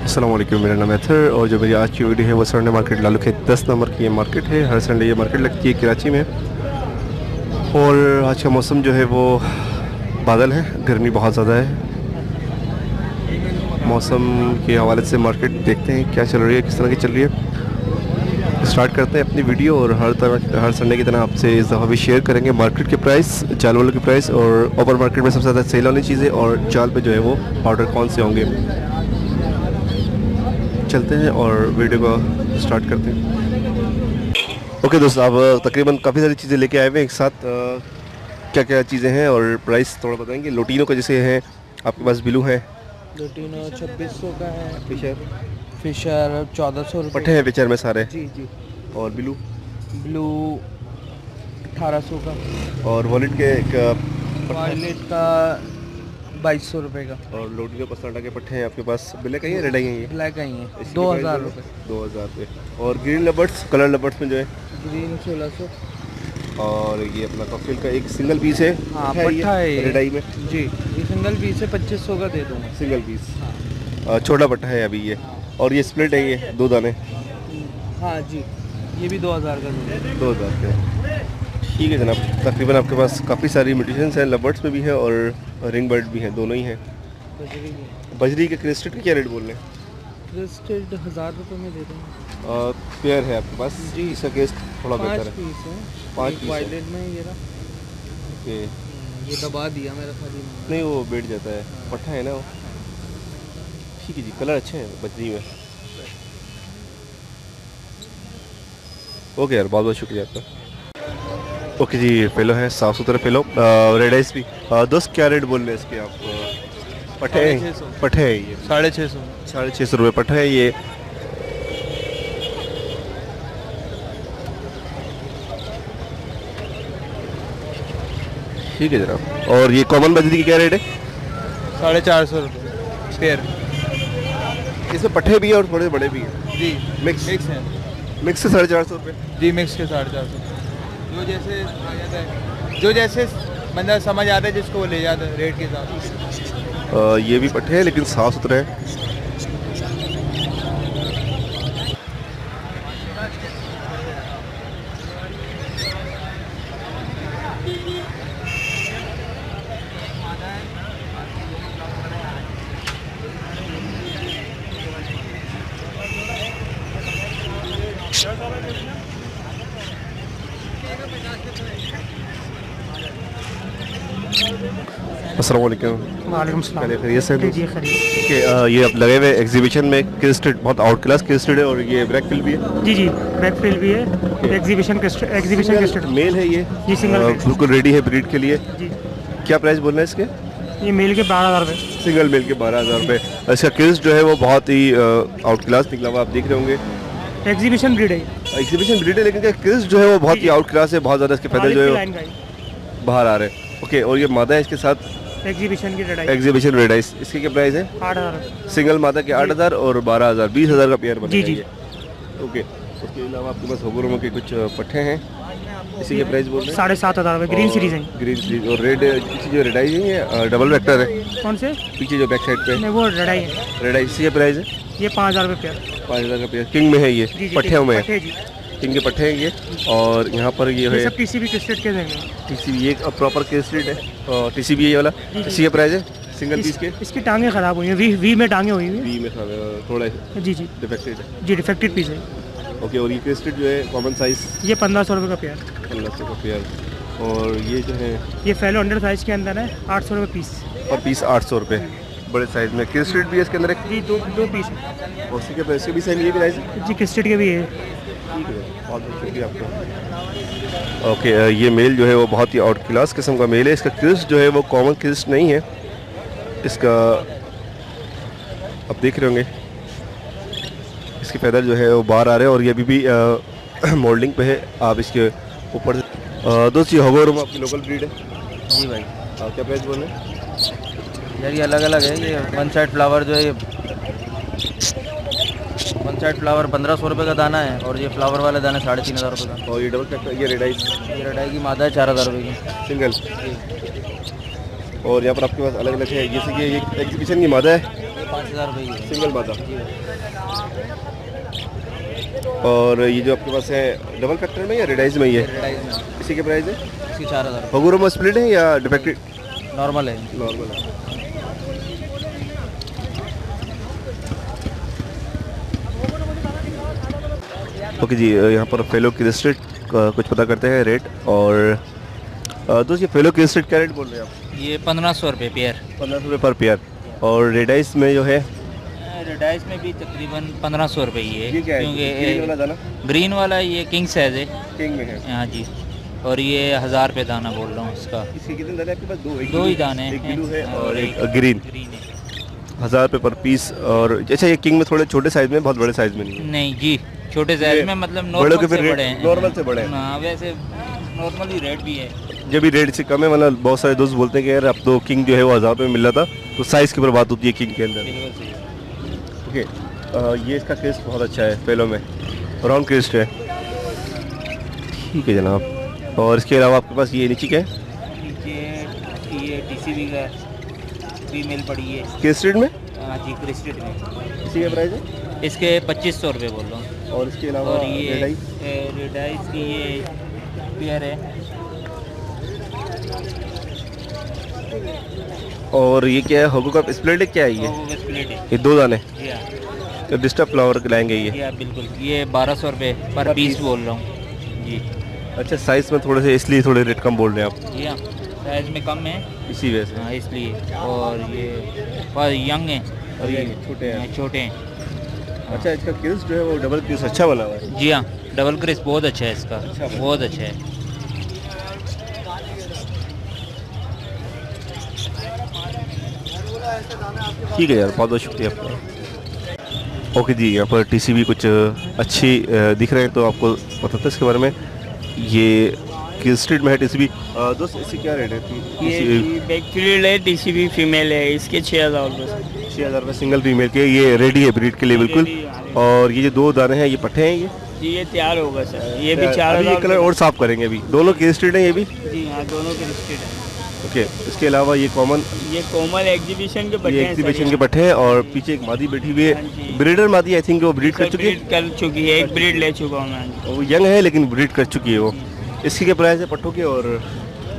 अस्सलाम वालेकुम, मेरा नाम है अतर और जो मेरी आज की वीडियो है वो संडे मार्केट लालू खेत 10 नंबर की ये मार्केट है। हर संडे ये मार्केट लगती है कराची में। और आज का मौसम जो है वो बादल है, गर्मी बहुत ज़्यादा है। मौसम के हवाले से मार्केट देखते हैं क्या चल रही है, किस तरह की चल रही है। स्टार्ट करते हैं अपनी वीडियो और हर संडे की तरह आपसे इस दफ़ा भी शेयर करेंगे मार्केट के प्राइस, जाल वालों के प्राइस और ओवर मार्केट में सबसे ज़्यादा सेल वाली चीज़ें और जाल पे जो है वो ऑर्डर कौन से होंगे। चलते हैं और वीडियो को स्टार्ट करते हैं। ओके दोस्तों, आप तकरीबन काफ़ी सारी चीज़ें लेके आए हुए हैं एक साथ। क्या क्या चीज़ें हैं और प्राइस थोड़ा बताएंगे। लोटीनो का जैसे है आपके पास, ब्लू है लोटीनो 2600 का है, फिशर 1400 रुपये पट्टे हैं फिशर में सारे। जी जी। और ब्लू 1800 का और वॉलेट के वायलेट का 2200 रुपये का। और लोटीनो पसंदा के पट्टे हैं आपके पास। ब्लैक है, रेड है ये ब्लैक आई है इसकी 2000 प्राइस रुपये। 2000 रुपये। और ग्रीन लबर्ड्स, कलर लबर्ड्स में जो है ग्रीन 1600। और ये अपना कॉकटेल का एक सिंगल पीस है। हाँ पट्टा है ये। रेड आई में जी, ये सिंगल पीस है, 2500 का दे दूँगा सिंगल पीस। छोटा पट्टा है अभी ये। और ये स्प्लिट है, ये 2 दाने। हाँ जी, ये भी 2000 का दूँगा। 2000 के। ठीक है जनाब, तकरीबन आपके पास काफ़ी सारी इमिटेशंस हैं, लबर्ड्स में भी है और रिंग बर्ड भी है, दोनों ही हैं। बजरी की बजरी के क्रिस्टेड के क्या रेट बोल रहे हैं? क्रिस्टेड 1000 रुपये में दे देंगे। पेयर है आपके पास जी, इसका केस थोड़ा 5 बेहतर है। पीस है, 5 एक पीस वायलेट में ये रहा। ओके। ये दबा दिया मेरा खाली। नहीं वो बैठ जाता है, पट्टा है ना वो। ठीक है जी, कलर अच्छे हैं बजरी में। ओके यार, बहुत बहुत शुक्रिया आपका। ओके जी, फेलो है, साफ़ सुथरा फेलो। रेड आइस भी। दोस्त क्या रेट बोल रहे हैं इसके आप? पट्टे हैं, 650। पट्टे हैं ये 650। 650 रुपये पट्टा है ये। ठीक है जनाब। और ये कॉमन बजरी की क्या रेट है? 450 रुपये पेयर। इसमें पट्टे भी है और थोड़े बड़े भी हैं। जी मिक्स मिक्स है। मिक्स से 450 रुपये। जी मिक्स के 450। जो जैसे आ जाता है, जो जैसे बंदा समझ आता है जिसको वो ले जाता है रेट के हिसाब से। ये भी पट्टे हैं लेकिन साफ़ सुथरे हैं। अस्सलाम वालेकुम। वालेकुम सलाम। पहले खैरियत से जी खैरियत। कि ये अब लगे हुए एग्जीबिशन में क्रिस्टेड, बहुत आउट क्लास क्रिस्टेड है और ये ब्लैक फिल भी है। जी जी, बैक फिल भी है। एग्जीबिशन क्रिस्टेड मेल है ये। जी, सिंगल मेल। बिल्कुल रेडी है ब्रीड के लिए। जी, क्या प्राइस बोल रहे हैं इसके? ये मेल के 12,000 रुपये। सिंगल मेल के 12,000 रुपये। इसका क्रिस्ट जो है वो बहुत ही आउट क्लास निकला हुआ, आप देख रहे होंगे। एग्जीबिशन ब्रीड है। एग्जीबिशन ब्रीड है लेकिन क्रिस्ट जो है वो बहुत ही आउट क्लास है, बहुत ज़्यादा इसके फैदर जो है लाइन का बाहर आ रहे हैं। ओके, और ये मादा है इसके साथ एग्जीबिशन की रेड एग्जीबिशन रेड आइस। इसकी क्या प्राइस है? 8,000। सिंगल मादा के 8,000 और 12,000, 20,000 का पेयर बनेगा जी, जी। ये। ओके, उसके अलावा आपके पास होगोरोमा के कुछ पट्टे हैं, इसी के प्राइस बोल रहे हैं? 7,500 रुपये। ग्रीन सीरीज है। Green series. और रेड पीछे जो रेड आई है ये डबल वेक्टर है, कौन से? पीछे जो बैक साइड पे नहीं, वो रेड आई है। रेड आई, इसी का प्राइस है ये 5,000 रुपये पेयर। 5,000 का पेयर। किंग में है ये, जी जी, पट्टियों में है। पट्टे जी। किंग के पट्टे हैं ये। और यहाँ पर ये ये है सब पीसीबी क्रिस्टेड के देंगे। टीसीबी, ये प्रॉपर केसरीट है और टीसीबी ये वाला। इसी का प्राइस है सिंगल पीस के। इसकी टांगे ख़राब हुई हैं, वी में टांगे हुई हुई बी में थोड़ा हैं। जी जी डिफेक्टेड है। जी, डिफेक्टेड पीस है। ओके, और ये केसरीट जो है कॉमन साइज ये 1,500 रुपये का पेयर। 1500 का पेयर। और ये जो है ये फेलो 100 साइज़ के अंदर है, 800 रुपये पीस। और पीस 800 रुपये बड़े साइज में। केसरीट भी है इसके अंदर एक। जी, दो पीस है। और उसी के प्राइस के भी सेम ये प्राइस है। जी, क्रिस्टेड के भी है। ठीक है, बहुत बहुत शुक्रिया आपका। ओके, ये मेल जो है वो बहुत ही आउट क्लास किस्म का मेल है। इसका क्रिस्ट जो है वो कॉमन क्रिस्ट नहीं है। इसका आप देख रहे होंगे, इसके फैदर जो है वो बाहर आ रहे हैं और ये अभी भी मोल्डिंग पे है। आप इसके ऊपर दोस्त ये होगोरोमा आपकी लोकल ब्रीड है? जी भाई। क्या प्राइस बोल रहे हैं? यार ये अलग अलग है। ये वन साइड फ्लावर जो है, ये वन साइड फ्लावर 1,500 रुपये का दाना है और ये फ्लावर वाले दाना 3,500 रुपये का। और ये डबल फैक्टर, ये रेड आइस ये रडाई की मादा है 4,000 रुपये की सिंगल। और यहाँ पर आपके पास अलग अलग है, जैसे कि ये एग्जीबिशन की मादा है 5000 रुपये की सिंगल मादा। और ये जो आपके पास है डबल फैक्टर में या रेडाइज में ही है? रेडाइज में इसी के प्राइस है? इसकी 4000 होगुरोमो स्प्लिट है या डिफेक्टेड? नॉर्मल है। नॉर्मल है। ओके जी, यहाँ पर फेलो क्रिस्टेड का कुछ पता करते हैं रेट। और दोस्त ये फेलो क्रिस्टेड क्या रेट बोल रहे हैं आप? ये 1500 रुपये पेयर। 1500 रुपये पर पेयर। और रेडाइस में जो है रेडाइज में भी तकरीबन 1500 रुपये ही है। ये क्या है? ग्रीन वाला दाना? ग्रीन वाला ये किंग साइज है। किंग में है। हाँ जी। और ये 1000 रुपये दाना बोल रहा हूँ इसका। इसके कितने दाने आपके पास? दो ही दाने एक हैं। ब्लू है हाँ, और एक ग्रीन। ग्रीन है। 1000 रुपये पर पीस। और अच्छा, ये किंग में थोड़े छोटे साइज में, बहुत बड़े साइज में नहीं है? नहीं जी, छोटे साइज में मतलब बड़े नॉर्मल के से फिर बड़े रेट हैं। नॉर्मल से बड़े हैं। हाँ, वैसे नॉर्मल ही रेट भी है। जब भी रेट से कम है, मतलब बहुत सारे दोस्त बोलते हैं कि यार अब तो किंग जो है वो 1000 रुपये में मिल रहा था, तो साइज़ की ऊपर बात होती है किंग के अंदर। बिल्कुल सही। ओके, ये इसका क्रिस्ट बहुत अच्छा है फेलो में, राउंड क्रिस्ट है। ठीक है जनाब। और इसके अलावा आपके पास ये नीचे क्या है? नीचे ये टीसीबी का फीमेल पड़ी है। क्रिस्टेड में? हाँ जी, क्रिस्टेड में। इसी का प्राइस है? इसके 2500 रुपये बोल रहा हूँ। और इसके अलावा और ये रेडाइस? रेडाइस की ये पेयर है। और ये क्या है? होगो का स्प्लिट है क्या है ये? वो स्प्लिट है। ये दो दाने जी हाँ। तो डिस्टर्ब फ्लावर लाएंगे ये? जी हाँ, बिल्कुल। ये 1200 रुपये पर पीस बोल रहा हूँ जी। अच्छा, साइज़ में थोड़े से इसलिए थोड़े रेट कम बोल रहे हैं आप? जी हाँ, साइज में कम है इसी वजह से। हाँ, इसलिए। और ये पर यंग है और ये छोटे हैं। छोटे हैं। अच्छा, इसका क्रिस्ट जो है वो डबल क्रिस्ट अच्छा बना हुआ है? जी हाँ, डबल क्रिस्प बहुत अच्छा है इसका। अच्छा बना। बहुत अच्छा है। ठीक है यार, बहुत बहुत शुक्रिया आपका। ओके जी, यहाँ पर टीसीबी कुछ अच्छी दिख रहे हैं, तो आपको बताते हैं इसके बारे में। ये किस स्ट्रीट में है टीसीबी? दोस्त इसकी क्या रेट है? ये बैकफील्ड है, टीसीबी फीमेल है, इसके 6000 रुपये। 6000 रुपये सिंगल फीमेल के। ये रेडी है ब्रीड के लिए बिल्कुल। और ये जो दो दाने हैं ये पट्टे हैं ये? जी, ये तैयार होगा सर। ये भी अभी 4000 ये कलर और साफ करेंगे अभी। दोनों किस स्ट्रीट हैं ये भी? जी हाँ, दोनों के लिस्टेड है। ओके, इसके अलावा ये कॉमन, ये कोमल एग्जीबिशन के बच्चे ये हैं सर। एग्जीबिशन के पट्टे हैं। और पीछे एक मादी बैठी हुई हाँ है, जी। ब्रीडर मादी, आई थिंक वो ब्रीड कर सर, चुकी है। ब्रीड कर चुकी है, एक ब्रीड ले चुका हूँ मैं। वो यंग है लेकिन ब्रीड कर चुकी है वो। इसकी क्या प्राइस है पट्टों के? और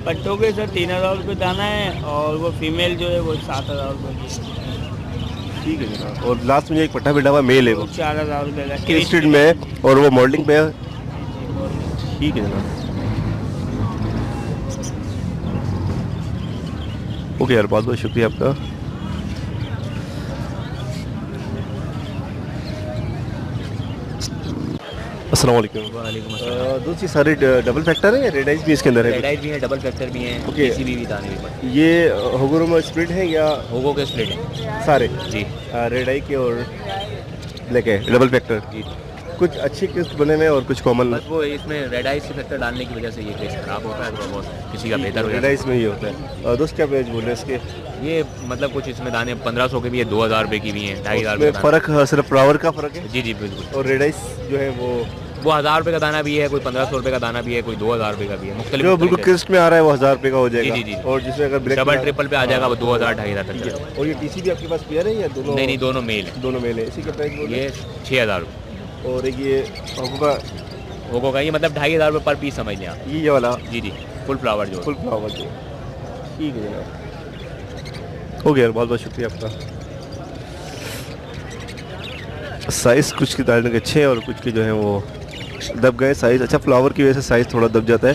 पट्टों के सर 3000 रुपये दाना है, और वो फीमेल जो है वो 7000 रुपये की। ठीक है जनाब। और लास्ट में जो एक पट्टा बैठा हुआ मेल है वो 4000 रुपये का किस स्ट्रीट में है और वो मॉडलिंग पे है? ठीक है जनाब। ओके यार, बहुत बहुत शुक्रिया आपका। अस्सलाम वालेकुम। वालेकुम अस्सलाम। दोस्त ये सारे डबल फैक्टर है या रेडाइज भी इसके अंदर है? रेडाइज भी है, डबल फैक्टर भी है, ओके। टीसीबी भी दाने भी पड़े। ये होगुरोमो स्प्लिट है या होगो के स्प्लिट है सारे? जी। रेडाई के और ब्लैक है, डबल फैक्टर। जी। कुछ अच्छे किस्त बने हुए और कुछ कॉमन? बस वो इसमें रेडाइज से फैक्टर डालने की वजह से ये केस खराब होता है, थोड़ा बहुत किसी का बेहतर हो जाता रेडाइज में ही होता है। दोस्त क्या प्राइस बोल रहे हैं इसके? है। ये मतलब कुछ इसमें दाने 1500 के भी है, 2000 रुपये की भी हैं, 2500 उसमें रुपये फर्क सिर्फ फ्लावर का फर्क है? जी जी बिल्कुल। और रेडाइस जो है वो 1000 रुपये का दाना भी है, कोई 1500 रुपये का दाना भी है, कोई 2000 रुपये का भी है, जो मुख्तलिफ बिल्कुल क्रिस्ट में आ रहा है वो 1000 रुपये का हो जाएगा। जी, जी, जी। और जिसमें अगर ब्लैक डबल ट्रिपल पे आ जाएगा वो 2000 2500 तक ठीक चलेगा। है। और ये टीसी भी आपके पास पेयर है या दोनों? नहीं नहीं, दोनों मेल है। दोनों मेल है। इसी का प्राइस बोल रहे ये 6000 रुपये हैं? और एक ये होगा होगो का, ये मतलब 2500 रुपये पर पीस समझ लें आप। ये वाला जी जी, फुल फ्लावर जो फुल फ्लावर जो। ठीक है जनाब। हो गया यार, बहुत बहुत शुक्रिया आपका। साइज़ कुछ के दाने के अच्छे हैं और कुछ के जो है वो दब गए। साइज़ अच्छा, फ्लावर की वजह से साइज़ थोड़ा दब जाता है।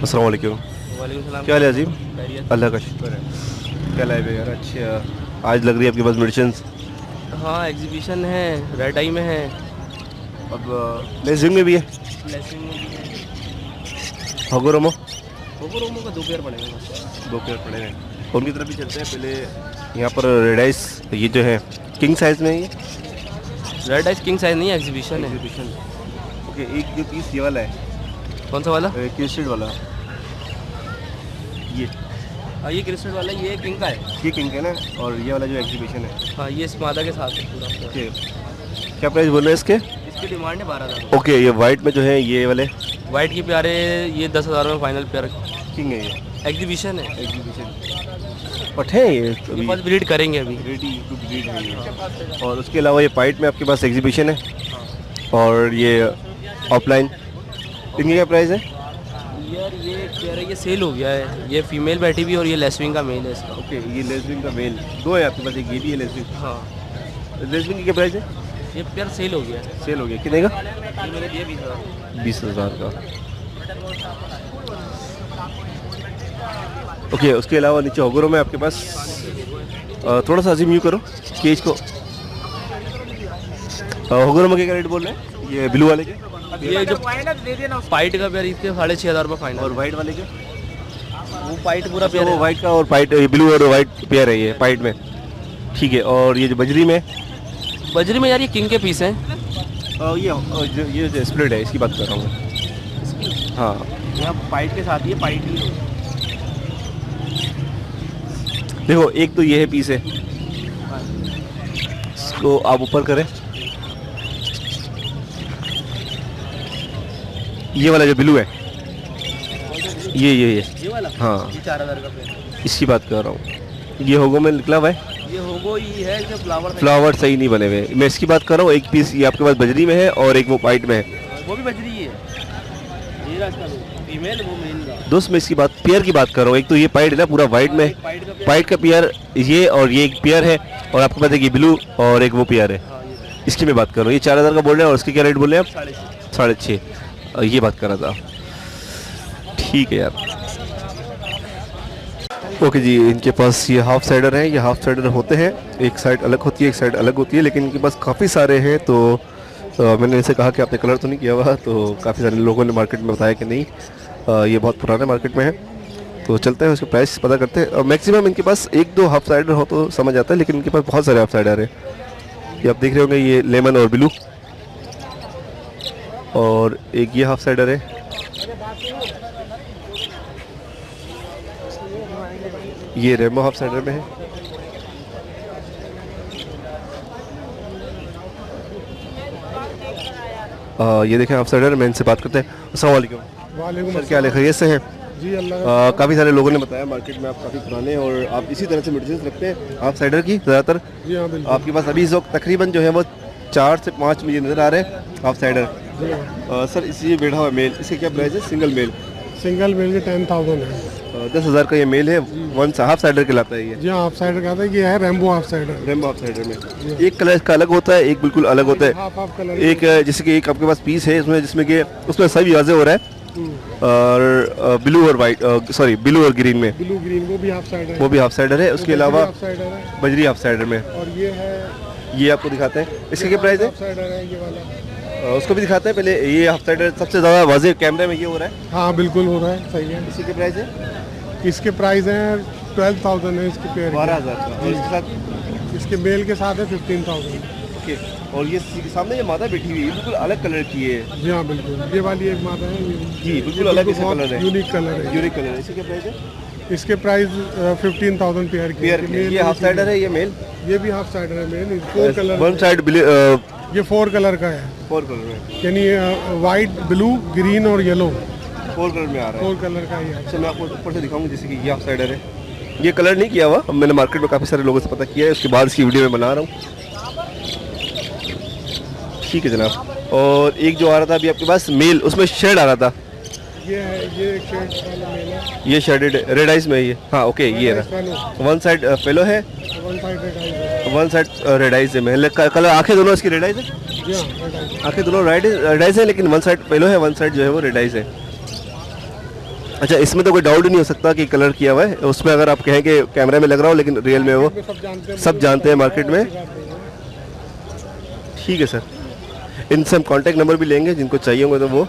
अस्सलाम वालेकुम। क्या हाल है अजीम? अल्लाह का शुक्र है। क्या लाइव है यार? अच्छा, आज लग रही है आपके पास मेडिसिन। हाँ, एग्जीबिशन है, रेड आई में है, अब लेजिंग में भी है, ब्लेसिंग में भी है। होगुरोमो होगुरोमो का 2 पेयर पड़ेगा बस। 2 पेयर पड़े हैं। उनकी तरफ भी चलते हैं। पहले यहाँ पर रेडाइस, ये जो है किंग साइज़ में है ये? रेड आइस किंग साइज नहीं है, एग्जीबिशन है। एग्जीबिशन। ओके, एक जो पीस ये वाला है, कौन सा वाला? क्रिस्टेड वाला, ये हाँ, ये क्रिस्टल वाला, ये किंग का है। ये किंग है ना? और ये वाला जो एग्जीबिशन है, हाँ, ये स्मादा के साथ है पूरा। ओके। क्या प्राइस बोल रहे हैं इसके? इसकी डिमांड है 12000। ओके, ये वाइट में जो है ये वाले वाइट की प्यारे ये 10000 में फाइनल पेयर। किंग है ये? एग्जीबिशन है। एग्जीबिशन पट है ये ये बस ब्रीड करेंगे अभी। रेडी टू ब्रीड है ये। और उसके अलावा ये पाइट में आपके पास एग्जीबिशन है और ये ऑफलाइन, इनकी क्या प्राइस है? यार ये कह रहे ये सेल हो गया है, ये फीमेल बैठी भी और ये लेसविंग का मेल है इसका। ओके, ये लेसविंग का मेल दो है आपके पास, एक ये भी है लेसविंग। हाँ लेसविंग की क्या प्राइस है? ये पेयर सेल हो गया है। सेल हो गया, कितने का? ये मैंने दिया 20,000 का। ओके, उसके अलावा नीचे होगरों में आपके पास थोड़ा सा अजीम यू करो केज को। होगरों में क्या रेट बोल रहे हैं ये ब्लू वाले के? ये जो पाइट का पेयर इसके 6,500 रुपये फाइनल। और वाइट वाले के? वो पाइट पूरा पेयर वो है। वाइट का और पाइट, ब्लू और वाइट पेयर है ये पाइट में, ठीक है। और ये जो बजरी में बजरी में यार ये किंग के पीस हैं। ये जो स्प्लिट है इसकी बात कर रहा हूँ मैं। हाँ, यहाँ पाइट के साथ ही है, पाइट ही देखो एक तो ये है पीस है, इसको आप ऊपर करें। ये वाला जो ब्लू है ये वाला। हाँ, ये 4,000 का पेयर। इसकी बात कर रहा हूँ। ये होगो में निकला हुआ है, ये होगो ही है जो फ्लावर सही नहीं बने हुए। मैं इसकी बात कर रहा हूँ। एक पीस ये आपके पास बजरी में है और एक वो वाइट में है। वो भी बजरी ही है। ये रास्ता फीमेल वो मेल का। दोस्त मैं इसकी बात पेयर की बात कर रहा हूँ। एक तो ये पाइट है ना पूरा वाइट में, पाइट का पेयर ये, और ये एक पेयर है, और आपके पास एक ये ब्लू और एक वो पेयर है। इसकी मैं बात कर रहा हूँ। ये 4,000 का बोल रहे हैं और इसके क्या रेट बोल रहे हैं आप? 6,500। ये बात कर रहा था, ठीक है यार। ओके जी, इनके पास ये हाफ साइडर हैं। ये हाफ साइडर होते हैं, एक साइड अलग होती है एक साइड अलग होती है, लेकिन इनके पास काफ़ी सारे हैं। तो मैंने इनसे कहा कि आपने कलर तो नहीं किया हुआ, तो काफ़ी सारे लोगों ने मार्केट में बताया कि नहीं, ये बहुत पुराने मार्केट में है। तो चलते हैं उसके प्राइस पता करते हैं। मैक्सिमम इनके पास एक दो हाफ साइडर हो तो समझ आता है, लेकिन इनके पास बहुत सारे हाफ साइडर हैं। ये आप देख रहे होंगे, ये लेमन और ब्लू, और एक ये हाफ साइडर है। ये रेमो हाफ साइडर में है। ये देखें हाफ साइडर। मैं इनसे बात करते हैं। अस्सलाम वालेकुम। वालेकुम सर, क्या हाल है, खैरियत से हैं? जी अल्लाह। काफ़ी सारे लोगों ने बताया मार्केट में आप काफ़ी पुराने और आप इसी तरह से मेडिसिन रखते हैं हाफ साइडर की ज़्यादातर। जी हाँ बिल्कुल। आपके पास अभी इस वक्त तकरीबन जो है वो 4 से 5 मुझे नज़र आ रहे हैं हाफ साइडर। जी हाँ। सर इसी बैठा हुआ मेल, इसके क्या प्राइस है? सिंगल मेल सिंगल मेल के 10,000 है। 10,000 का ये मेल है। वन सा हाफ साइडर कहलाता है ये। जी हाँ, हाफ साइडर का था। ये है rainbow half cider. Rambo half cider में एक कलर इसका अलग होता है, एक बिल्कुल अलग होता है। Half colour. एक जैसे कि एक आपके पास पीस है इसमें, जिसमें कि उसमें सभी वाजे हो रहा है, और ब्लू और वाइट, सॉरी ब्लू और ग्रीन में, ब्लू ग्रीन वो भी हाफ साइडर है। वो भी हाफ साइडर है। उसके अलावा हाफ साइडर है। बजरी हाफ साइडर में, और ये है ये आपको दिखाते हैं। इसके क्या प्राइस है? हाफ साइडर है ये वाला। उसको भी दिखाते हैं पहले। ये हाफ साइडर सबसे ज़्यादा वाजे कैमरे में ये हो रहा है। हाँ बिल्कुल हो रहा है, सही है। इसी के प्राइस है इसके प्राइस हैं 12,000 है इसके पेयर। 12,000 का। और इसके साथ इसके मेल के साथ है 15,000। ओके। और ये सामने ये मादा बैठी हुई है, बिल्कुल अलग कलर की है। जी हाँ बिल्कुल। ये वाली एक मादा है जी, बिल्कुल अलग इसका कलर है, यूनिक कलर है। यूनिक कलर है। इसी के प्राइस है? इसके प्राइस 15,000 पेयर की। पेयर के। ये हाफ साइडर है, ये मेल। ये भी हाफ साइडर है मेल। 4 कलर। वन साइड ये 4 कलर का है, 4 कलर में, यानी वाइट, ब्लू, ग्रीन और येलो 4 कलर में आ रहा है। 4 कलर का ही है। अच्छा, मैं आपको ऊपर से दिखाऊंगा। जैसे कि ये हाफ साइडर है, ये कलर नहीं किया हुआ, मैंने मार्केट में काफ़ी सारे लोगों से पता किया है, उसके बाद इसकी वीडियो में बना रहा हूँ। ठीक है जनाब। और एक जो आ रहा था अभी आपके पास मेल, उसमें शेड आ रहा था। ये है, ये एक शेड वाला मेल है। ये शेडेड रेड आइज में है ये। हाँ ओके, ये है ना, वन साइड फेलो है, वन साइड रेड आइज है। वन साइड रेड आइज है। मैं कलर आंखें दोनों इसकी रेड आइज है। जी हाँ रेड आइज। आंखें दोनों रेड आइज है, लेकिन वन साइड फेलो है, वन साइड जो है वो रेड आइज है। अच्छा, इसमें तो कोई डाउट ही नहीं हो सकता कि कलर किया हुआ है। उसमें अगर आप कहें कि कैमरे में लग रहा हो, लेकिन रियल में वो सब जानते हैं मार्केट में। ठीक है सर, इनसे हम कांटेक्ट नंबर भी लेंगे, जिनको चाहिए होंगे तो वो।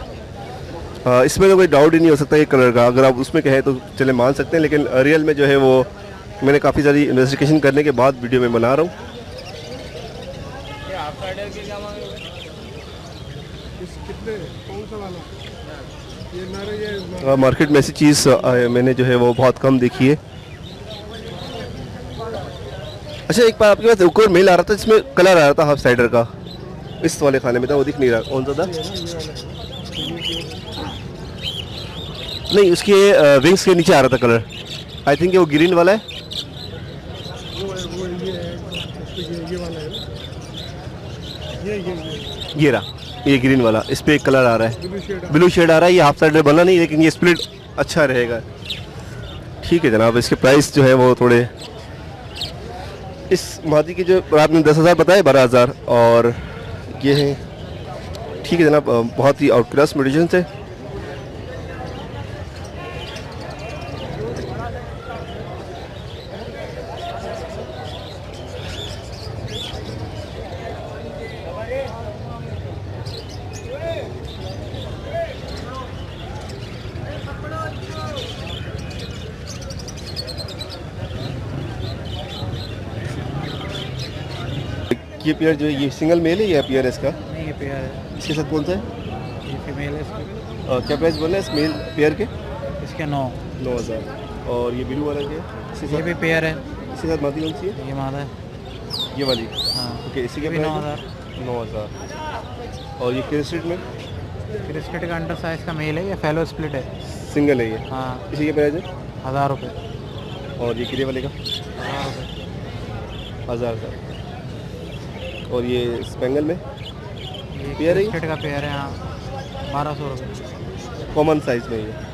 इसमें तो कोई डाउट ही नहीं हो सकता ये कलर का। अगर आप उसमें कहें तो चले मान सकते हैं, लेकिन रियल में जो है वो मैंने काफ़ी सारी इन्वेस्टिगेशन करने के बाद वीडियो में बना रहा हूँ। मार्केट में ऐसी चीज़ मैंने जो है वो बहुत कम देखी है। अच्छा, एक बार आपके पास एक और मेल आ रहा था जिसमें कलर आ रहा था हाफ साइडर का, इस वाले खाने में था, वो दिख नहीं रहा, कौन सा था? नहीं, उसके विंग्स के नीचे आ रहा था कलर। आई थिंक वो ग्रीन वाला है। वो ये वाला है ना, ये रहा, ये ग्रीन वाला, इस पे एक कलर आ रहा है, ब्लू शेड। ब्लू शेड आ रहा है। ये हाफ साइड में बना नहीं, लेकिन ये स्प्लिट अच्छा रहेगा। ठीक है जनाब, इसके प्राइस जो है वो थोड़े, इस मादी की जो आपने 10,000 बताए, 12,000, और ये है। ठीक है जनाब, बहुत ही आउट क्लास मेडिसिन है। ये पेयर जो है, ये सिंगल मेल है या पेयर है इसका? नहीं ये पेयर है, इसके साथ कौन सा है? ये फीमेल है इसकी। क्या प्राइस बोल रहे हैं इस मेल पेयर के? इसके 9। 9,000। और ये ब्लू वाला क्या है? इसके ये साथ, भी पेयर है, इसके साथ मादी कौन सी है? ये मादा है। ये वाली। हाँ ओके, इसी ये के भी प्राइस 9,000। 9,000। और ये क्रिस्टेड में क्रिस्टेड का अंडर साइज का मेल है, ये फेलो स्प्लिट है। सिंगल है ये, हाँ इसी के प्राइस है? 1000 रुपये। और ये किले वाले का 1,000 का। और ये स्पेंगल में ये पेयर है ये? क्रिस्टेड का पेयर है, हाँ 1200 रुपये। कॉमन साइज में ये।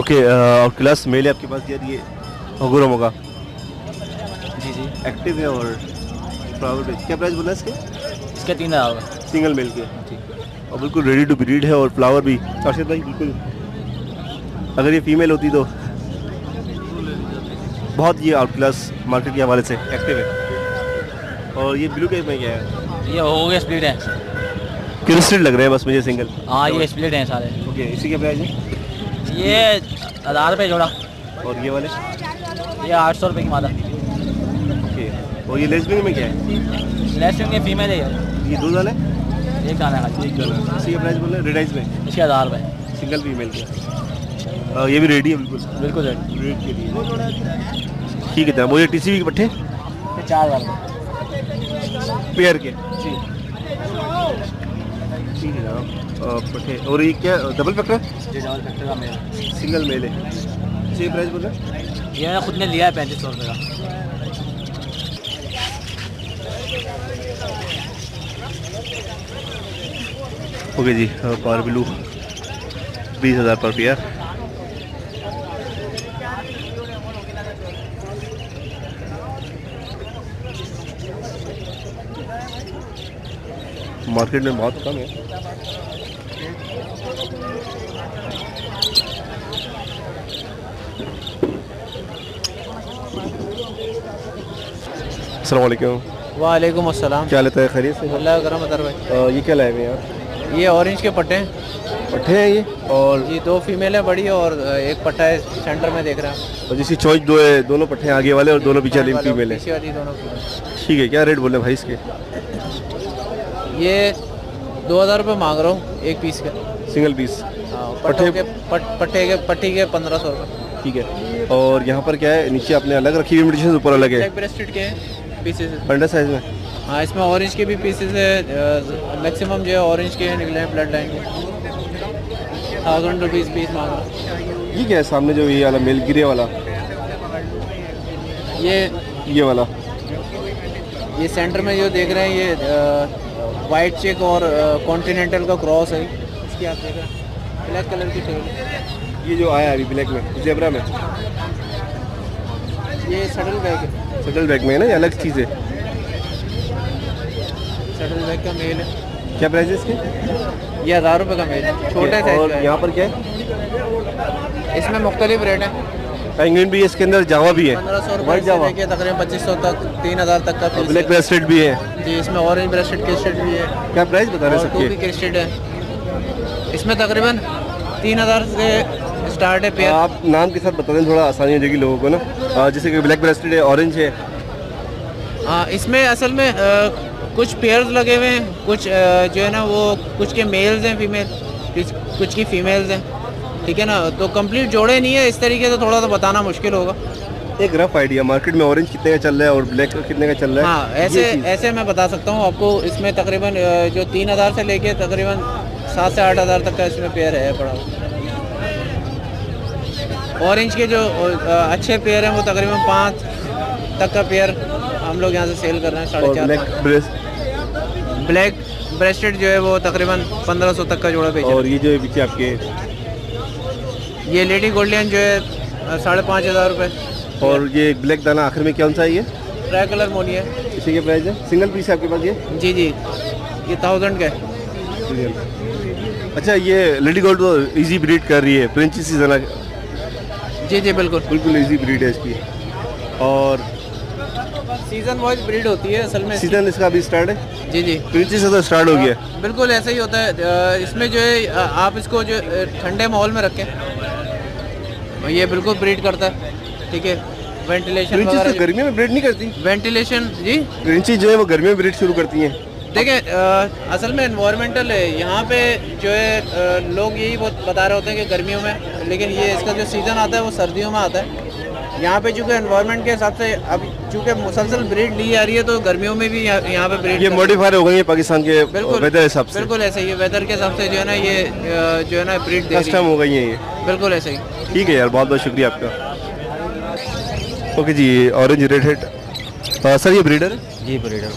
ओके, और क्लास मेल है आपके पास यार, ये होगुरमो का जी जी, एक्टिव है और फ्लावर पे। क्या प्राइस बोला है इसके? इसका 3,000 होगा। सिंगल मेल के, और बिल्कुल रेडी टू ब्रीड है, और फ्लावर भी अर्शद भाई बिल्कुल। अगर ये फीमेल होती तो बहुत ये आउट क्लास मार्केट के हवाले से एक्टिव है। और ये ब्लू के में क्या है? ये हो गया स्प्लिट है। क्रिस्टल लग रहे हैं बस मुझे सिंगल। हाँ ये स्प्लिट हैं सारे। ओके, इसी के प्राइस है? ये 1000 रुपये जोड़ा। और ये वाले? ये 800 रुपये की मादा। ओके, और ये लेसबिंग में क्या है? लेसिंग ये फीमेल है यार, ये दूध वाले? एक दाना है खाली। एक डॉलर। इसी का प्राइस बोल रहे हैं? रेड आइज में इसके 1000 रुपये। सिंगल फीमेल के। ये भी रेडी है बिल्कुल, बिल्कुल रेट। रेड के लिए। ठीक है जनाब, वो ये टीसीबी के पट्टे ये 4000 रुपये। पेयर के। जी ठीक है जनाब, पट्टे। और ये क्या डबल फैक्टर? ये डबल फैक्टर का मेल। सिंगल मेल है। इसी प्राइस बोल रहे हैं? ये खुद ने लिया है 3500 रुपये का। ओके जी, पावर ब्लू 20,000 पर पेयर। मार्केट में बहुत कम है। अस्सलाम वालेकुम। वालेकुम अस्सलाम। क्या लेता है, खैरियत से? अल्लाह का करम अतर भाई। ये क्या लाए हुए हैं यार? ये ऑरेंज के पट्टे हैं पट्टे हैं ये, और जी, 2 फीमेल है बड़ी, और एक पट्टा है सेंटर में देख रहा है। और जिसकी चॉइस दो है, दोनों पट्टे हैं आगे वाले और दोनों पीछे वाले फीमेल है। पीछे वाली दोनों फीमेल। ठीक है, क्या रेट बोल रहे हैं भाई इसके? ये 2000 रुपये मांग रहा हूँ एक पीस का। Single piece? हाँ, पट्टे- पट्टी के 1500 रुपये। ठीक है। और यहाँ पर क्या है, नीचे आपने अलग रखी हुई मेडिसिन, ऊपर अलग है ब्लैक ब्रेस्टेड के पीसेस। अंडर साइज में? हाँ, इसमें ऑरेंज के भी पीसेस है, मैक्सिमम जो है ऑरेंज के निकले हैं ब्लड लाइन के। 1000 रुपीज़ पीस मांग रहा हूँ। ये क्या है सामने जो ये वाला मेल गिरे वाला? ये वाला ये सेंटर में जो देख रहे हैं, ये वाइट चेक और कॉन्टिनेंटल का क्रॉस है। इसकी आप देख रहे हैं ब्लैक कलर की टेल। ये जो आया अभी ब्लैक में, जेब्रा में, ये सडल बैग है। सटल बैग में है ना, ये अलग चीज़ है? सडल बैग का मेल है। क्या प्राइस है इसके? ये 1000 रुपये का मेल है, छोटे और साइज का यहाँ पर क्या है? है। इसमें मुख्तलिफ रेट है। पेंगुइन भी है इसके अंदर, जावा भी है, 1500 रुपये वाइट से जावा, लेके तकरीबन 2500 तक, 3000 तक का पीस ब्लैक है। ब्रेस्टेड भी है। जी, इसमें ऑरेंज ब्रेस्टेड क्रिस्टेड भी है, क्या प्राइस बता रहे और हैं 2 भी सबके? क्रिस्टेड है। इसमें तकरीबन 3000 से स्टार्ट है पेयर। आप नाम के साथ बता दें, थोड़ा आसानी हो जाएगी लोगों को ना। जैसे कि ब्लैक ब्रेस्टेड है, ऑरेंज है। हाँ, इसमें असल में कुछ पेयर्स लगे हुए हैं, कुछ जो है ना वो कुछ के मेल्स हैं फीमेल, कुछ की फीमेल्स हैं, ठीक है ना। तो कंप्लीट जोड़े नहीं है इस तरीके से, थोड़ा सा बताना मुश्किल होगा। एक रफ आइडिया, मार्केट में ऑरेंज कितने का चल रहा है और ब्लैक कितने का चल रहा है? हाँ, ऐसे मैं बता सकता हूँ आपको। इसमें तकरीबन जो 3000 से लेके तकरीबन 7 से 8000 तक का इसमें पेयर है पड़ा हुआ। ऑरेंज के जो अच्छे पेयर हैं वो तकरीबन 5 तक का पेयर हम लोग यहाँ से सेल कर रहे हैं, 4.5। ब्लैक ब्रेस्टेड जो है वो तकरीबन 1500 तक का जोड़ा बेच रहे हैं। और ये जो है पीछे आपके, ये लेडी गोल्डियन जो है 5500 रुपये। और ये ब्लैक दाना आखिर में कौन सा है ये? ट्राई कलर मोनी है। इसी के प्राइस है? सिंगल पीस है आपके पास ये? जी जी, ये 1000 का है। अच्छा, ये लेडी गोल्ड तो इजी ब्रीड कर रही है, प्रिंसी सीजन। जी जी बिल्कुल बिल्कुल इजी ब्रीड है इसकी। और सीजन वाइज ब्रीड होती है असल में। सीजन इसका अभी स्टार्ट है? जी जी प्रिंसी से तो स्टार्ट हो गया। बिल्कुल ऐसा ही होता है। इसमें जो है आप इसको जो ठंडे माहौल में रखें, ये बिल्कुल ब्रीड करता है, ठीक है। वेंटिलेशन प्रिंसी तो वगैरह गर्मी में ब्रीड नहीं करती? वेंटिलेशन जी प्रिंसी जो है वो गर्मी में ब्रीड शुरू करती हैं। देखिए, असल में एनवायरमेंटल है यहाँ पे जो है। लोग यही बहुत बता रहे होते हैं कि गर्मियों में, लेकिन ये इसका जो सीज़न आता है वो सर्दियों में आता है। यहाँ पे चूँकि एनवायरनमेंट के हिसाब से अब चूँकि मुसलसल ब्रीड ली जा रही है, तो गर्मियों में भी यहाँ पे ब्रीड ये मॉडिफाई हो गई है पाकिस्तान के बिल्कुल वेदर हिसाब से। बिल्कुल ऐसे ही है, वेदर के हिसाब से जो है ना ये जो है ना ब्रीड दे रही कस्टम हो गई है ये। है। बिल्कुल ऐसे ही। ठीक है यार, बहुत बहुत शुक्रिया आपका। ओके जी, ऑरेंज रेड हेड सर, ये ब्रीडर है? जी ब्रीडर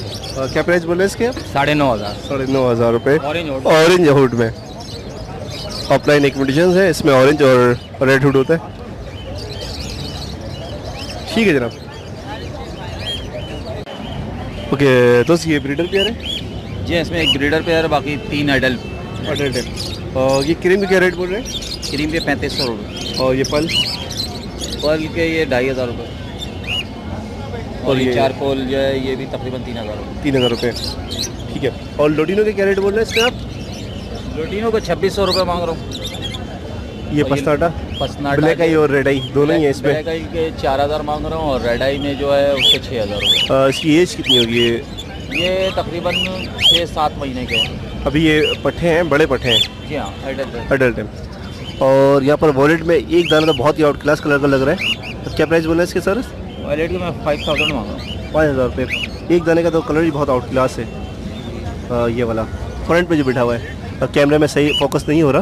क्या प्राइस बोल रहे हैं इसके? 9,500। 9,500 रुपये ऑरेंज ऑरेंज हुड में। ऑफलाइन एक्विटेशन है, इसमें ऑरेंज और रेड हुड होता है। ठीक है जनाब। ओके दोस्त, ये ब्रीडर पेयर है? जी, इसमें एक ब्रीडर पेयर है, बाकी 3 एडल्ट। अडल्ट है। और ये क्रीम के क्या रेट बोल रहे हैं? क्रीम के 3500 रुपये। और ये पल? पर्ल के ये 2,500 रुपये। और और ये ये चारकोल जो है ये भी तकरीबन 3,000 रुपये। 3,000 रुपये। ठीक है। और लोटिनो के क्या रेट बोल रहे हैं इसके आप? लोटिनो को 2600 रुपये मांग रहा हूँ। ये पस्ताटा? पसनाटा ब्लैक आई और रेड आई दोनों ही है इसमें? ब्लैक आई के 4,000 मांग रहा हूँ, और रेड आई में जो है उसके 6,000 रुपये। इसकी एज कितनी होगी ये? ये तकरीबन 6-7 महीने के हैं। अभी ये पट्ठे हैं, बड़े पट्ठे हैं? जी हाँ, एडल्ट है। अडल्ट है। और यहाँ पर वॉलेट में एक दाना तो बहुत ही आउट क्लास कलर का लग रहा है। तो क्या प्राइस बोला है इसके सर? वॉलेट के मैं 5,000 मांग रहा हूँ। 5,000 रुपये। एक दाने का तो कलर ही बहुत आउट क्लास है। ये वाला फ्रंट पे जो बिठा हुआ है, कैमरे में सही फोकस नहीं हो रहा।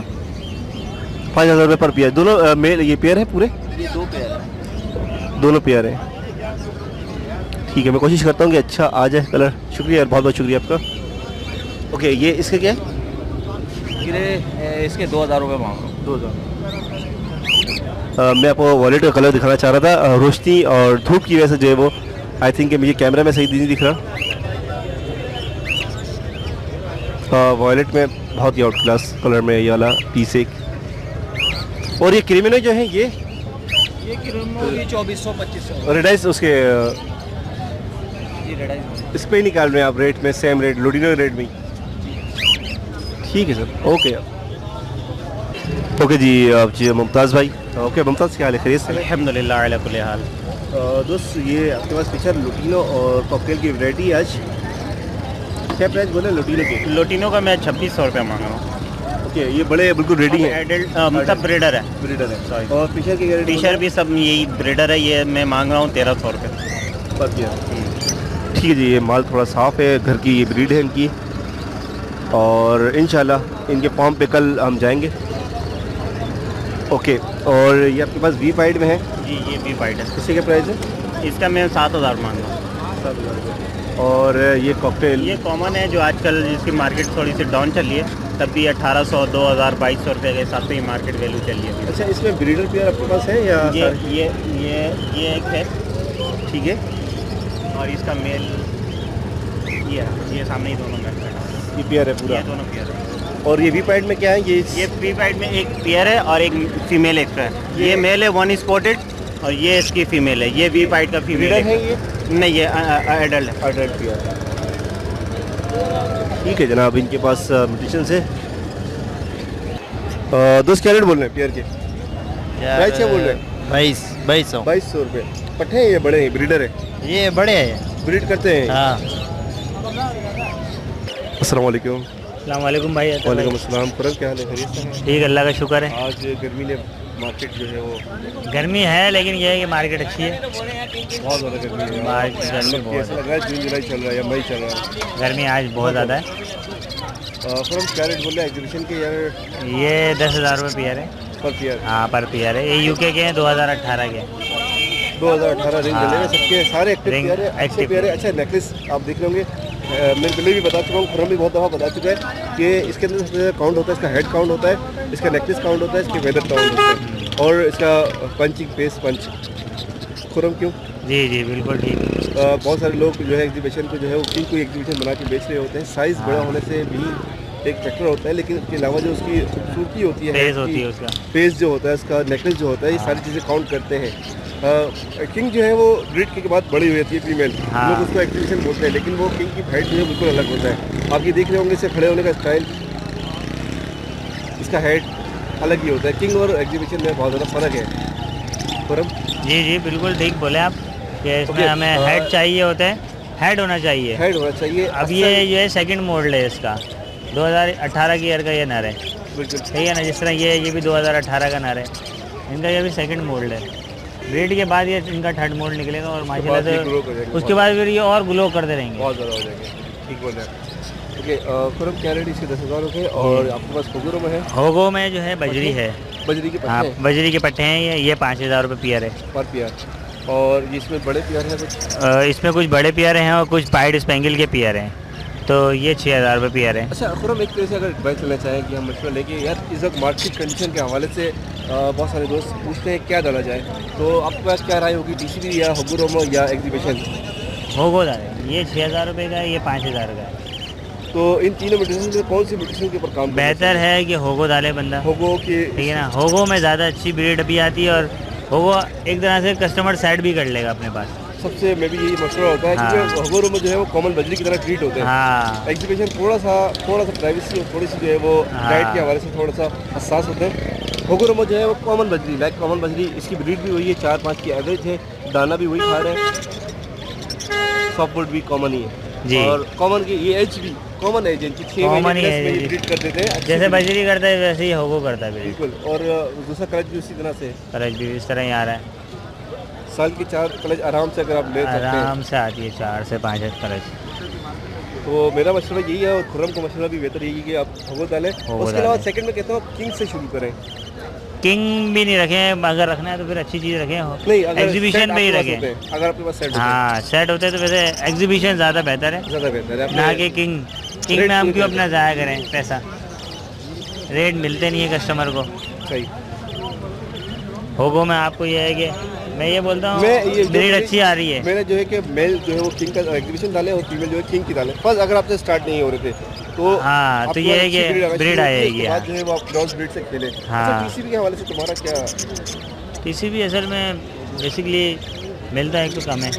5,000 रुपये पर पेयर। दोनों मेल ये पेयर है पूरे? ये 2 पेयर है। दोनों पेयर हैं। ठीक है, मैं कोशिश करता हूँ कि अच्छा आ जाए कलर। शुक्रिया यार, बहुत बहुत शुक्रिया आपका। ओके, ये इसके क्या है? इसके 2,000 रुपये मांग रहा हूँ। 2,000। मैं आपको वॉलेट का कलर दिखाना चाह रहा था। रोशनी और धूप की वजह से जो है वो आई थिंक मुझे कैमरा में सही नहीं दिख रहा। वॉलेट में बहुत ही आउट क्लास कलर में ये वाला पीस एक। और ये क्रिमिनो जो है ये क्रीमो ये 2400-2500। रेडाइस उसके जी रेड इस पे ही निकाल रहे हैं आप रेट में? सेम रेट लोडिनो रेट में? ठीक है सर, ओके यार। ओके जी, आप जी मुमताज़ भाई। ओके मुमताज़, क्या हाल है? खैरियत से? अल्हम्दुलिल्लाह अला कुल्ली हाल। दोस्त, ये आपके पास फीचर लोटिनो और कॉकटेल की वैरायटी आज क्या प्राइस बोले लोटिनो के? लोटिनो का मैं 2600 रुपये मांग रहा हूँ। ओके, ये बड़े बिल्कुल रेडी हैं? एडल्ट मतलब ब्रीडर है। ब्रीडर है, सॉरी। और फीचर की गारंटी? टी-शर्ट भी सब यही ब्रीडर है। ये मैं मांग रहा हूँ 1300 रुपये। ठीक है जी, ये माल थोड़ा साफ़ है, घर की ये ब्रीड है इनकी। और इंशाल्लाह इनके फॉर्म पे कल हम जाएंगे। ओके, और ये आपके पास वी फाइड में है? जी, ये भी वाइट है। इसके क्या प्राइस है? इसका मैं 7,000 मांग रहा हूँ। और ये कॉकटेल? ये कॉमन है जो आजकल जिसकी मार्केट थोड़ी सी डाउन चल रही है, तब भी 1800, 2000, 2200 रुपये के हिसाब से ये मार्केट वैल्यू चल रही है। अच्छा, इसमें ब्रीडर पेयर आपके पास है या? ये एक है, ठीक है। और इसका मेल ये सामने ही दोनों मेल है। ये पेयर है पूरा? ये दोनों पेयर है। और ये वी फाइड में क्या है? ये प्री फाइड में एक पेयर है और एक फीमेल एक्स्ट्रा है। ये मेल है 1 स्पॉटेड और ये इसकी फीमेल है। ये वी फाइड का फीमेल है ये? नहीं, ये एडल्ट है। Adult pair. ठीक है जनाब, इनके पास म्यूटेशन है। दोस्त, क्या रेट बोल रहे हैं पेयर के? प्राइस क्या बोल रहे हैं? 2200। 2200 रुपये। पट्टे हैं ये बड़े हैं, ब्रीडर है? ये बड़े हैं। ब्रीड करते हैं? हाँ। अस्सलाम वालेकुम। अस्सलाम वालेकुम भाई। वालेकुम अस्सलाम। खुरम क्या हाल है, खैरियत से हैं? ठीक, अल्लाह का शुक्र है। आज गर्मी ने मार्केट जो है वो गर्मी है, लेकिन यह है कि मार्केट अच्छी है। बहुत ज़्यादा गर्मी है। मार्केट गर्मी बहुत ऐसा लग रहा है जून जुलाई चल रहा है या मई चल रहा है। गर्मी आज बहुत ज़्यादा है। खुरम क्या रेट बोल रहे हैं एग्जीबिशन के यार? ये 10,000 रुपये पेयर है। पर पेयर? हाँ, पर पेयर है। ये यूके के हैं, 2018 के। 2018 रेंज चले हुए सबके, सारे एक्टिव रिंग पेयर है, अच्छे एक्टिव पेयर है। अच्छा नेकलेस आप देख रहे होंगे, मैं पहले भी बता चुका हूँ, खुरम भी बहुत दफ़ा बता चुका है कि इसके अंदर सबसे ज़्यादा काउंट होता है इसका हेड काउंट होता है, इसका नेकलेस काउंट होता है, इसके वेदर काउंट होता है और इसका पंचिंग फेस पंच। खुरम क्यों? जी जी बिल्कुल ठीक। बहुत सारे लोग जो है एग्जीबिशन को जो है वो किंग को एग्जीबिशन बना के बेच रहे होते हैं। साइज़ बड़ा होने से भी एक फैक्टर होता है, लेकिन उसके अलावा जो उसकी खूबसूरती होती है, फेस होती है उसका, फेस जो होता है, उसका नेकलेस जो होता है, ये सारी चीज़ें काउंट करते हैं। किंग जो है वो ब्रीड के बाद बड़ी हुई होती है फीमेल, हाँ। लोग उसको एग्जीबिशन बोलते हैं, लेकिन वो किंग की हाइट जो है बिल्कुल अलग होता है। आप ये देख रहे होंगे, इससे खड़े होने का स्टाइल, इसका हेड अलग ही होता है। किंग और एग्जीबिशन में बहुत ज़्यादा फ़र्क है। खुरम जी जी बिल्कुल ठीक बोले आप कि इसमें Okay, हमें हेड चाहिए होता है, हेड होना चाहिए। हेड होना चाहिए। अब ये है सेकंड मॉडल है इसका, 2018 की ईयर का ये नर है, बिल्कुल सही है ना। जिस तरह ये भी 2018 का नर है, इनका ये भी सेकंड मॉडल है। ब्रीड के बाद ये इनका थर्ड मॉडल निकलेगा और माशाल्लाह बाद ये से grow कर जाएंगे, उसके बाद फिर ये और ग्लो करते रहेंगे। बहुत ज़्यादा हो जाएंगे। ठीक बोल रहे हैं। ओके, खुरम क्या रेट इसके 10,000 रुपये और आपके पास होगो में है? होगो में जो है बजरी है, बजरी के हाँ पत्ते बजरी के पट्टे हैं। ये 5,000 रुपये पेयर है पर पेयर। और ये इसमें बड़े पेयर हैं कुछ? इसमें कुछ बड़े पेयर हैं और कुछ पाइड स्पेंगल के पेयर हैं, तो ये 6,000 रुपये पेयर है। अच्छा खुरम, एक तरह से अगर एडवाइस लेना चाहें कि हम मशवरा लेके यार इस वक्त मार्केट कंडीशन के हवाले से बहुत सारे दोस्त पूछते हैं क्या डाला जाए, तो आपके पास क्या राय होगी, टीसीबी या होगोरोमो या एग्जीबिशन? होगो दादा, ये 6,000 रुपये का है, ये 5,000 का है। तो इन तीनों मेडिसिन में कौन सी मेडिसिन के ऊपर काम करना बेहतर चाहिए? है कि होगो डाले बंदा, होगो की? ठीक है ना। होगो में ज़्यादा अच्छी ब्रीड भी आती है और होगो एक तरह से कस्टमर साइड भी कर लेगा अपने पास। सबसे में भी यही मशवरा होता है, हाँ। क्योंकि होगोरोमो जो है वो कॉमन बजरी की तरह ट्रीट होते हैं। हाँ एग्जीबिशन थोड़ा सा प्राइवेसी और थोड़ी सी जो है वो हाँ। डाइट के हवाले से थोड़ा सा हसास होते हैं। होगोरोमो जो है वो कॉमन बजरी, लाइक कॉमन बजरी, इसकी ब्रीड भी वही है, 4-5 की एवरेज है, दाना भी वही खा रहे हैं, सॉफ्टवुड भी कॉमन ही है जी। और कॉमन की ये एज भी कॉमन है, जिनकी 6 Common महीने ही प्लस है में ये जी। ब्रीड कर देते हैं। अच्छी जैसे breed, बजरी करता है वैसे ही होगो करता है ब्रीड। बिल्कुल। और दूसरा कलच भी उसी तरह से है। कलच भी इस तरह ही आ रहा है, साल की 4 कलच आराम से अगर आप ले सकते हैं, आराम से आती है 4 से 5 कलच। तो मेरा मशवरा यही है और खुर्रम का मशवरा भी बेहतर यही है कि आप होगो डालें। होगो उसके अलावा डालें। सेकंड में कहता हूँ किंग से शुरू करें। किंग भी नहीं रखें, अगर रखना है तो फिर अच्छी चीज़ रखें, नहीं, अगर एग्जीबिशन सेट में ही आपके पास रखें। होते हैं, अगर आपके पास सेट होते हैं, हाँ सेट होते हैं तो वैसे एग्जीबिशन ज़्यादा बेहतर है, ज़्यादा बेहतर है। ना आपने- कि किंग। किंग रेट में हम पूरे क्यों कर अपना ज़ाया करें पैसा, रेट मिलते नहीं है कस्टमर को। सही। होगो में आपको ये है कि मैं ये बोलता हूँ मैं ये ब्रीड अच्छी आ रही है। मैंने जो है कि मेल जो है वो किंग का एग्जीबिशन डाले और फीमेल जो है किंग की डाले। बस अगर आपसे स्टार्ट नहीं हो रहे थे तो हाँ, तो आपको ये है अच्छी कि breed आना breed चाहिए, आएगी, उसके बाद हाँ। जो है वो आप क्रॉस ब्रीड से खेले। हाँ। अच्छा, टीसीबी के हवाले से तुम्हारा क्या? टीसीबी असल में बेसिकली मिलता है तो कम है,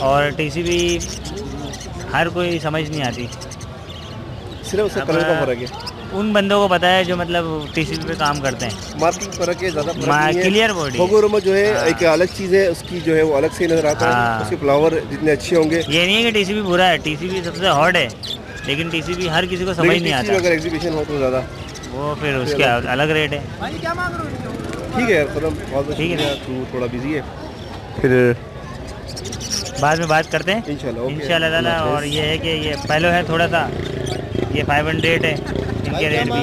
और टीसीबी हर कोई समझ नहीं आती। सिर्फ उसका अब कलर का फर्क है, उन बंदों को पता है जो मतलब टीसीबी पे काम करते हैं। मार्किंग फर्क है, ज़्यादा फर्क नहीं है। क्लियर बॉडी है। होगोरोमो जो है हाँ। एक अलग चीज़ है, उसकी जो है वो अलग से ही नजर आता है। हाँ। उसके फ्लावर जितने अच्छे होंगे, ये नहीं है कि टीसीबी बुरा है, टीसीबी सबसे हॉट है, लेकिन टीसीबी हर किसी को समझ लेकिन नहीं TCB आता, अगर एग्जीबिशन हो तो ज़्यादा वो फिर उसके अलग रेट है। ठीक है यार। खुर्रम बहुत ठीक है। तू थोड़ा बिजी है, फिर बाद में बात करते हैं इंशाल्लाह। ओके। इंशाल्लाह ताला। और ये है कि ये पहले है थोड़ा सा, ये 500 है, इनके रेट भी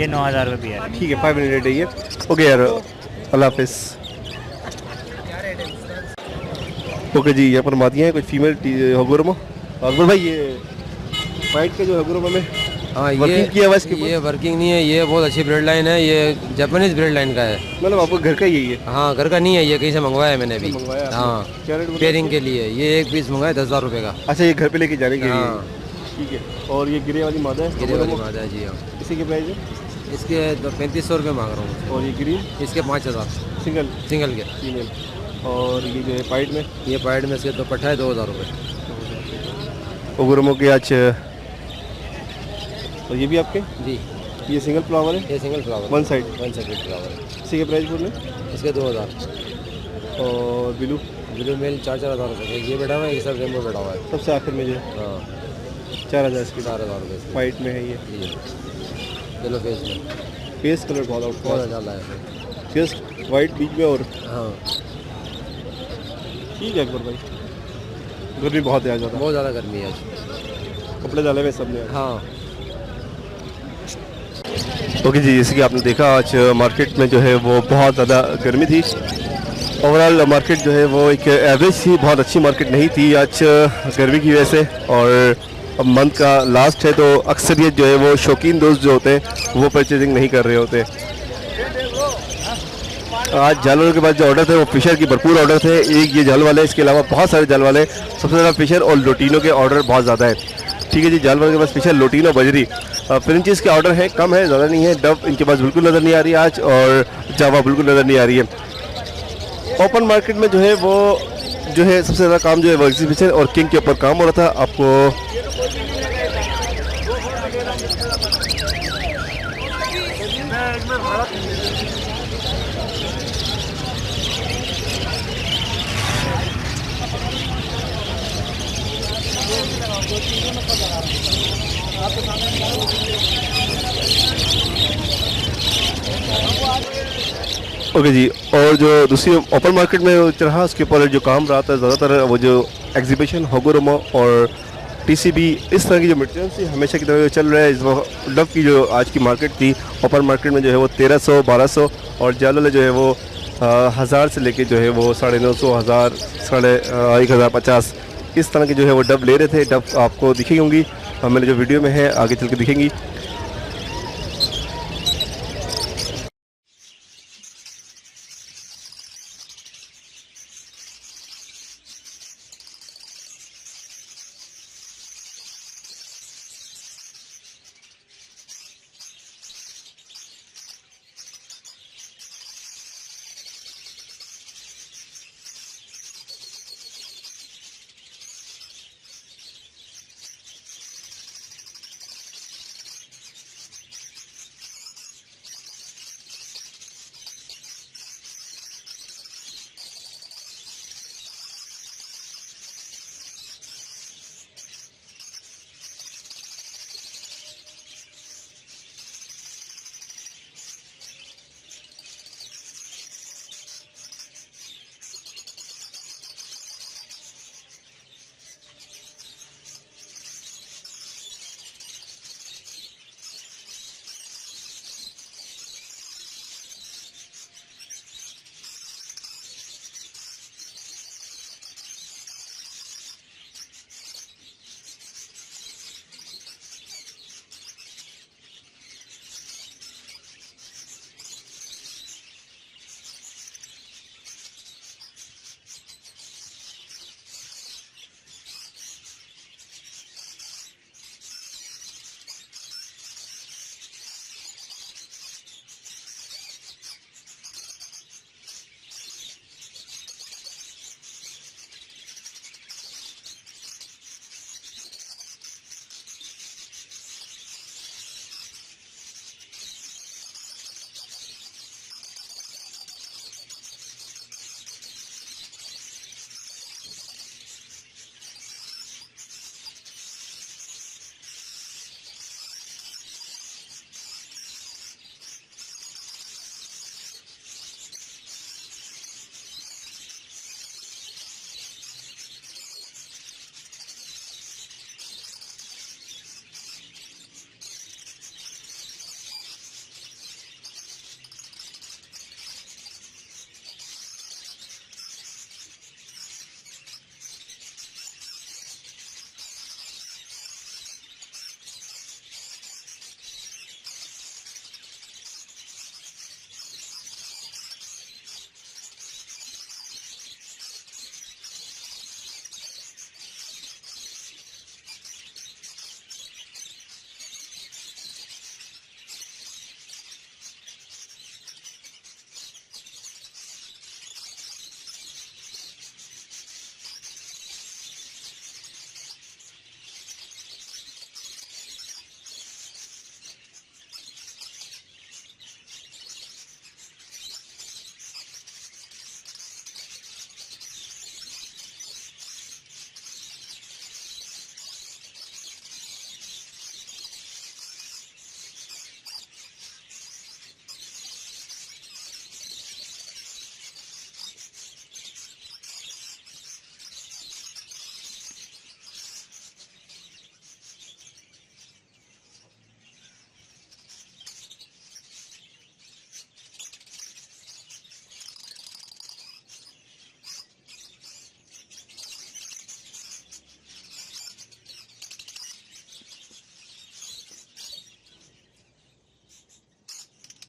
ये 9,000 रुपये है। ठीक है, 5 मिनट है ये। ओके यार, अल्लाह हाफिज़। ओके जी, यहाँ पर मादियाँ हैं कुछ फीमेल होगोरोमो। अकबर भाई, ये वाइट के जो होगोरोमो में हाँ वर्किंग किया हुआ है इसके ऊपर? ये वर्किंग नहीं है, ये बहुत अच्छी ब्रेड लाइन है, ये जापानीज ब्रेड लाइन का है। मतलब आपको घर का ही है ये? हाँ घर का नहीं है, ये कहीं से मंगवाया है मैंने अभी। मंगवाया आपने? हाँ क्या रेट बोला पेयरिंग के लिए ये एक पीस मंगाया 10,000 रुपये का। अच्छा, ये घर पे लेके जाने के लिए? हाँ ठीक है। और ये गिरे वाली मादा है, गिरे वाली होगोरोमो, बात है जी। हाँ इसी के प्राइस है? इसके 3500 रुपये मांग रहा हूँ। और ये ग्रीन इसके 5,000 सिंगल सिंगल के। फीमेल। और ये जो है पाइट में ये पाइड में इसके दुपट्टा है 2,000 रुपये। होगोरोमो के आज। और ये भी आपके? जी ये सिंगल फ्लावर है, ये single flower one side, flower है। इसी के प्राइस बोल रहे हैं? इसके 2,000। और ब्लू ब्लू मेल 4,000 रुपये। ये बैठा हुआ है, ये सब रेमबो बैठा हुआ है। सबसे आखिर में जो है। हाँ 4000 इसकी 4000 रुपये वाइट में है ये चलो फेस में फेस कलर बहुत आउट बहुत डाला है फेस वाइट बीच में और हाँ ठीक है अकबर भाई गर्मी बहुत है आज ज़्यादा बहुत ज़्यादा गर्मी है आज कपड़े डाले हुए सबने हाँ ओके जी, जैसे कि आपने देखा आज मार्केट में जो है वो बहुत ज़्यादा गर्मी थी। ओवरऑल मार्केट जो है वो एक एवरेज थी, बहुत अच्छी मार्केट नहीं थी आज गर्मी की वजह से। और अब मंथ का लास्ट है तो अक्सरियत जो है वो शौकीन दोस्त जो होते हैं वो परचेजिंग नहीं कर रहे होते। आज जाल वालों के पास जो ऑर्डर थे वो फिशर की भरपूर ऑर्डर थे। एक ये जाल वाले, इसके अलावा बहुत सारे जाल वाले, सबसे ज़्यादा फिशर और लोटीनो के ऑर्डर बहुत ज़्यादा है। ठीक है जी, जाल वालों के पास फिशर, लोटीनो, बजरी, फ्रेंचीज़ के ऑर्डर है, कम है, ज़्यादा नहीं है। डब इनके पास बिल्कुल नज़र नहीं आ रही है आज, और जावा बिल्कुल नज़र नहीं आ रही है। ओपन मार्केट में जो है वो जो है सबसे ज़्यादा काम जो है वो एग्जीबिशन और किंग के ऊपर काम हो रहा था। आपको ओके जी, और जो दूसरी ओपन मार्केट में रहा उसके ऊपर जो काम रहा था ज़्यादातर वो जो एग्जीबिशन, होगोरोमा और टीसीबी, इस तरह की जो मटेरियल थी हमेशा की तरह चल रहा है। इस डब की जो आज की मार्केट थी ओपन मार्केट में जो है वो 1300, 1200 और जाल वाले जो है वो 1000 से लेके जो है वो 950, 1000, 1050 इस तरह की जो है वो डब ले रहे थे। डब आपको दिखेगी होंगी, मेरे जो वीडियो में है आगे चल के दिखेंगी।